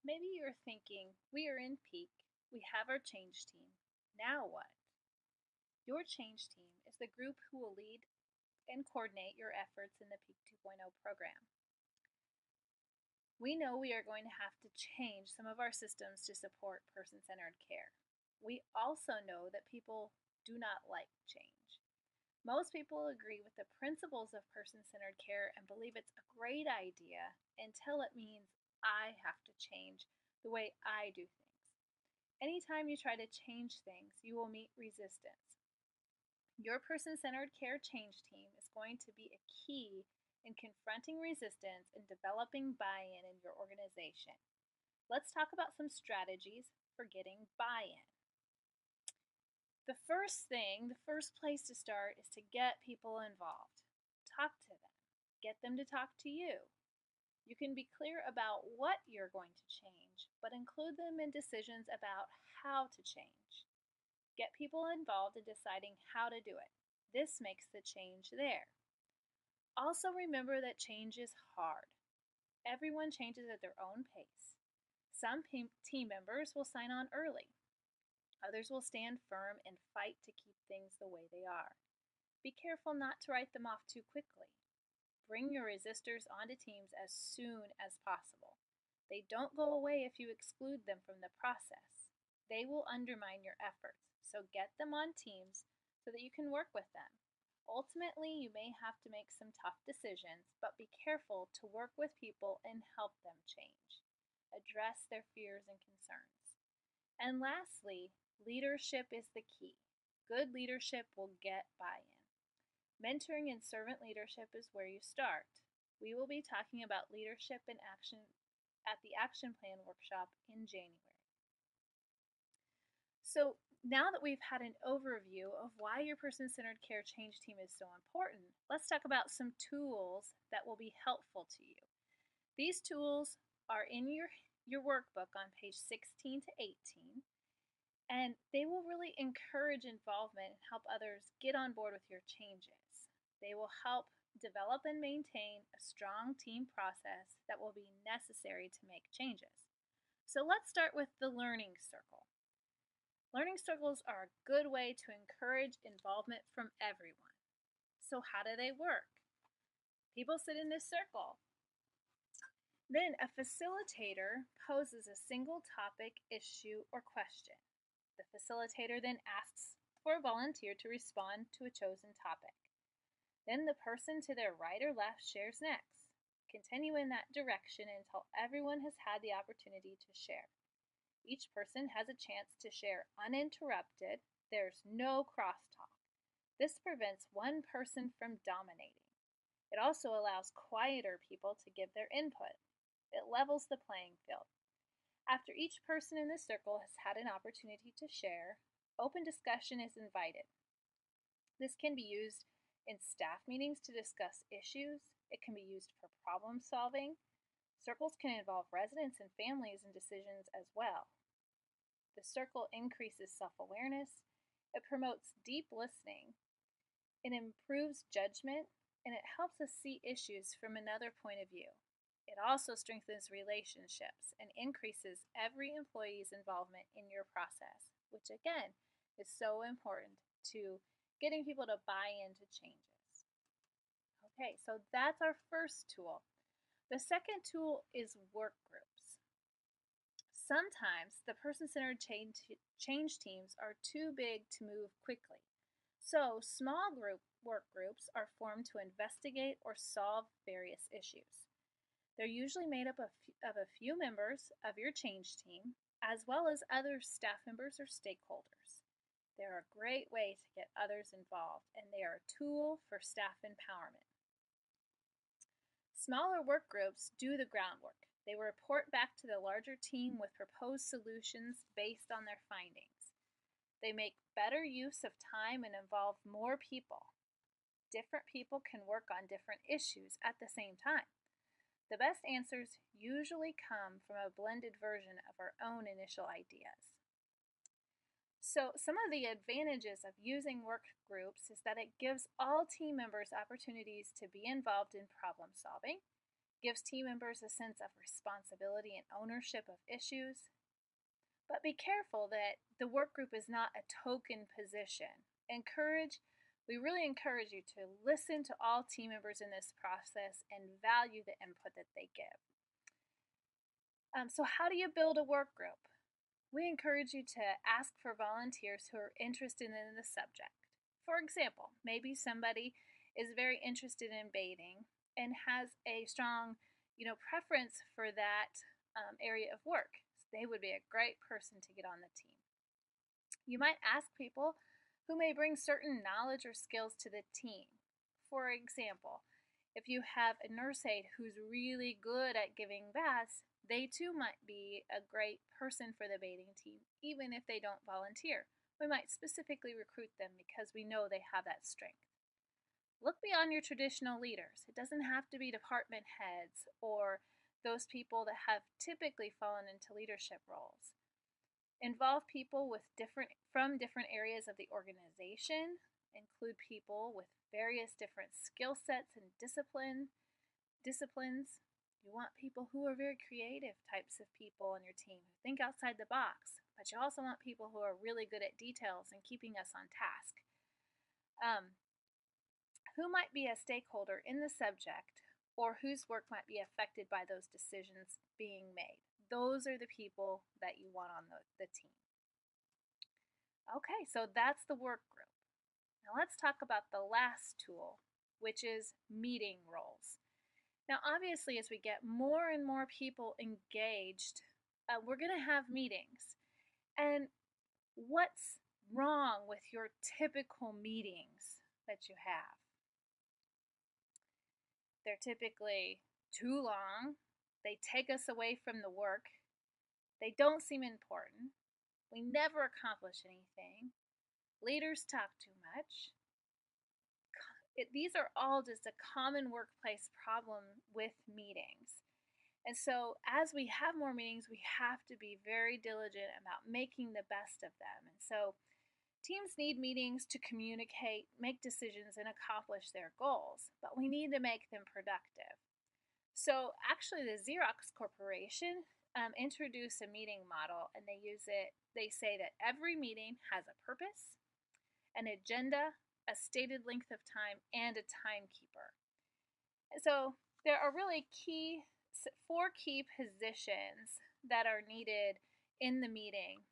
Maybe you're thinking, we are in peak, we have our change team. Now what? Your change team is the group who will lead and coordinate your efforts in the Peak 2.0 program. We know we are going to have to change some of our systems to support person centered care. We also know that people do not like change. Most people agree with the principles of person centered care and believe it's a great idea until it means I have to change the way I do things. Anytime you try to change things, you will meet resistance. Your person centered care change team is going to be a key in confronting resistance and developing buy in your organization. Let's talk about some strategies for getting buy in. The first place to start is to get people involved. Talk to them, get them to talk to you. You can be clear about what you're going to change, but include them in decisions about how to change. Get people involved in deciding how to do it. This makes the change there. Also, remember that change is hard. Everyone changes at their own pace. Some team members will sign on early. Others will stand firm and fight to keep things the way they are. Be careful not to write them off too quickly. Bring your resistors onto teams as soon as possible. They don't go away if you exclude them from the process. They will undermine your efforts, so get them on teams so that you can work with them. Ultimately, you may have to make some tough decisions, but be careful to work with people and help them change. Address their fears and concerns. And lastly, leadership is the key. Good leadership will get buy in. Mentoring and servant leadership is where you start. We will be talking about leadership in action at the Action Plan workshop in January. So, now that we've had an overview of why your person centered care change team is so important, let's talk about some tools that will be helpful to you. These tools are in your workbook on page 16 to 18, and they will really encourage involvement and help others get on board with your changes. They will help develop and maintain a strong team process that will be necessary to make changes. So let's start with the learning circle. Learning circles are a good way to encourage involvement from everyone. So how do they work? People sit in this circle. Then a facilitator poses a single topic, issue, or question. The facilitator then asks for a volunteer to respond to a chosen topic. Then the person to their right or left shares next. Continue in that direction until everyone has had the opportunity to share. Each person has a chance to share uninterrupted. There's no crosstalk. This prevents one person from dominating. It also allows quieter people to give their input. It levels the playing field. After each person in the circle has had an opportunity to share, open discussion is invited. This can be used in staff meetings to discuss issues. It can be used for problem solving. Circles can involve residents and families in decisions as well. The circle increases self-awareness. It promotes deep listening. It improves judgment, and it helps us see issues from another point of view. It also strengthens relationships and increases every employee's involvement in your process, which again is so important to getting people to buy into changes. Okay, so that's our first tool. The second tool is work groups. Sometimes the person-centered change teams are too big to move quickly. So small work groups are formed to investigate or solve various issues. They're usually made up of a few members of your change team, as well as other staff members or stakeholders. They're a great way to get others involved, and they are a tool for staff empowerment. Smaller work groups do the groundwork. They will report back to the larger team with proposed solutions based on their findings. They make better use of time and involve more people. Different people can work on different issues at the same time. The best answers usually come from a blended version of our own initial ideas. So some of the advantages of using work groups is that it gives all team members opportunities to be involved in problem solving. gives team members a sense of responsibility and ownership of issues. But be careful that the work group is not a token position. We really encourage you to listen to all team members in this process and value the input that they give. So how do you build a work group? We encourage you to ask for volunteers who are interested in the subject. For example, maybe somebody is very interested in bathing and has a strong, preference for that area of work. So they would be a great person to get on the team. You might ask people who may bring certain knowledge or skills to the team. For example, if you have a nurse aide who's really good at giving baths, they too might be a great person for the bathing team, even if they don't volunteer. We might specifically recruit them because we know they have that strength. Look beyond your traditional leaders. It doesn't have to be department heads or those people that have typically fallen into leadership roles. Involve people from different areas of the organization. Include people with various different skill sets and disciplines. You want people who are very creative types of people on your team who think outside the box, but you also want people who are really good at details and keeping us on task. Who might be a stakeholder in the subject or whose work might be affected by those decisions being made. Those are the people that you want on the team. Okay, so that's the work group. Now let's talk about the last tool, which is meeting roles. Now obviously as we get more and more people engaged, we're going to have meetings. And what's wrong with your typical meetings that you have? They're typically too long. They take us away from the work. They don't seem important. We never accomplish anything. Leaders talk too much. These are all just a common workplace problem with meetings. And so as we have more meetings, we have to be very diligent about making the best of them. And so teams need meetings to communicate, make decisions, and accomplish their goals, but we need to make them productive. So actually the Xerox Corporation introduced a meeting model, and they say that every meeting has a purpose, an agenda, a stated length of time, and a timekeeper. So there are really 4 key positions that are needed in the meeting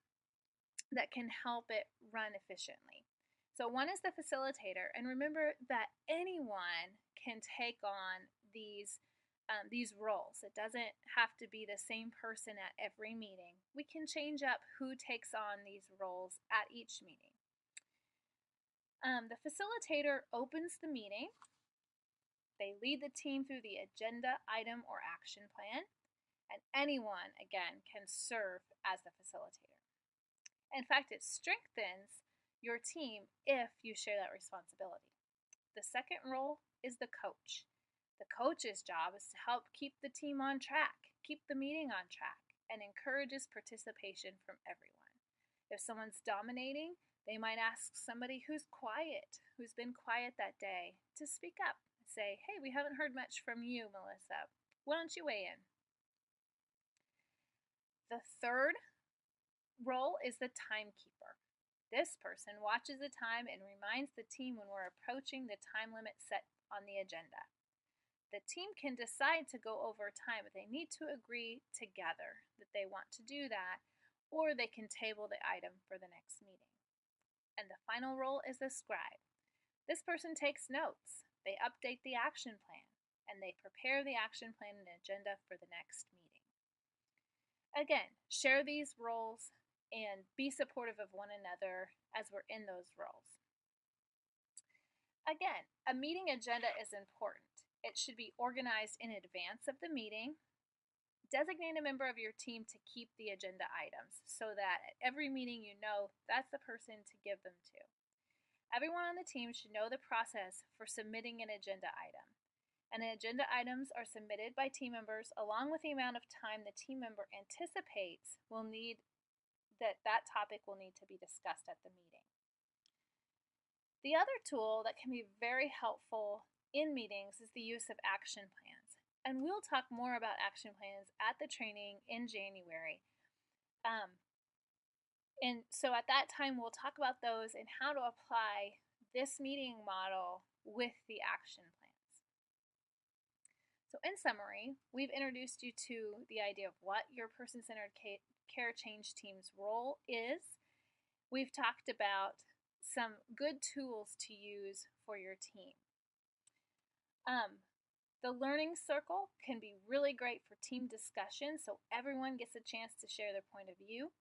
that can help it run efficiently. So one is the facilitator, and remember that anyone can take on these roles. It doesn't have to be the same person at every meeting. We can change up who takes on these roles at each meeting. The facilitator opens the meeting. They lead the team through the agenda, item, or action plan, and anyone, again, can serve as the facilitator. In fact, it strengthens your team if you share that responsibility. The second role is the coach. The coach's job is to help keep the team on track, keep the meeting on track, and encourages participation from everyone. If someone's dominating, they might ask somebody who's been quiet that day, to speak up and say, hey, we haven't heard much from you, Melissa. Why don't you weigh in? The third role is the timekeeper. This person watches the time and reminds the team when we're approaching the time limit set on the agenda. The team can decide to go over time, but they need to agree together that they want to do that, or they can table the item for the next meeting. And the final role is the scribe. This person takes notes, they update the action plan, and they prepare the action plan and agenda for the next meeting. Again, share these roles and be supportive of one another as we're in those roles. Again, a meeting agenda is important. It should be organized in advance of the meeting. Designate a member of your team to keep the agenda items so that at every meeting you know that's the person to give them to. Everyone on the team should know the process for submitting an agenda item. And agenda items are submitted by team members along with the amount of time the team member anticipates that topic will need to be discussed at the meeting. The other tool that can be very helpful in meetings is the use of action plans. And we'll talk more about action plans at the training in January. And so at that time, we'll talk about those and how to apply this meeting model with the action plans. So in summary, we've introduced you to the idea of what your person-centered care change team's role is. We've talked about some good tools to use for your team. The learning circle can be really great for team discussion, so everyone gets a chance to share their point of view.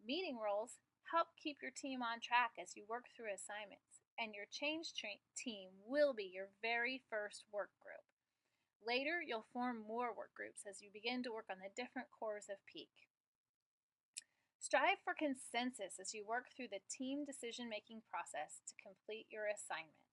Meeting roles help keep your team on track as you work through assignments, and your change team will be your very first work group. Later, you'll form more work groups as you begin to work on the different cores of PEAK. Strive for consensus as you work through the team decision-making process to complete your assignment.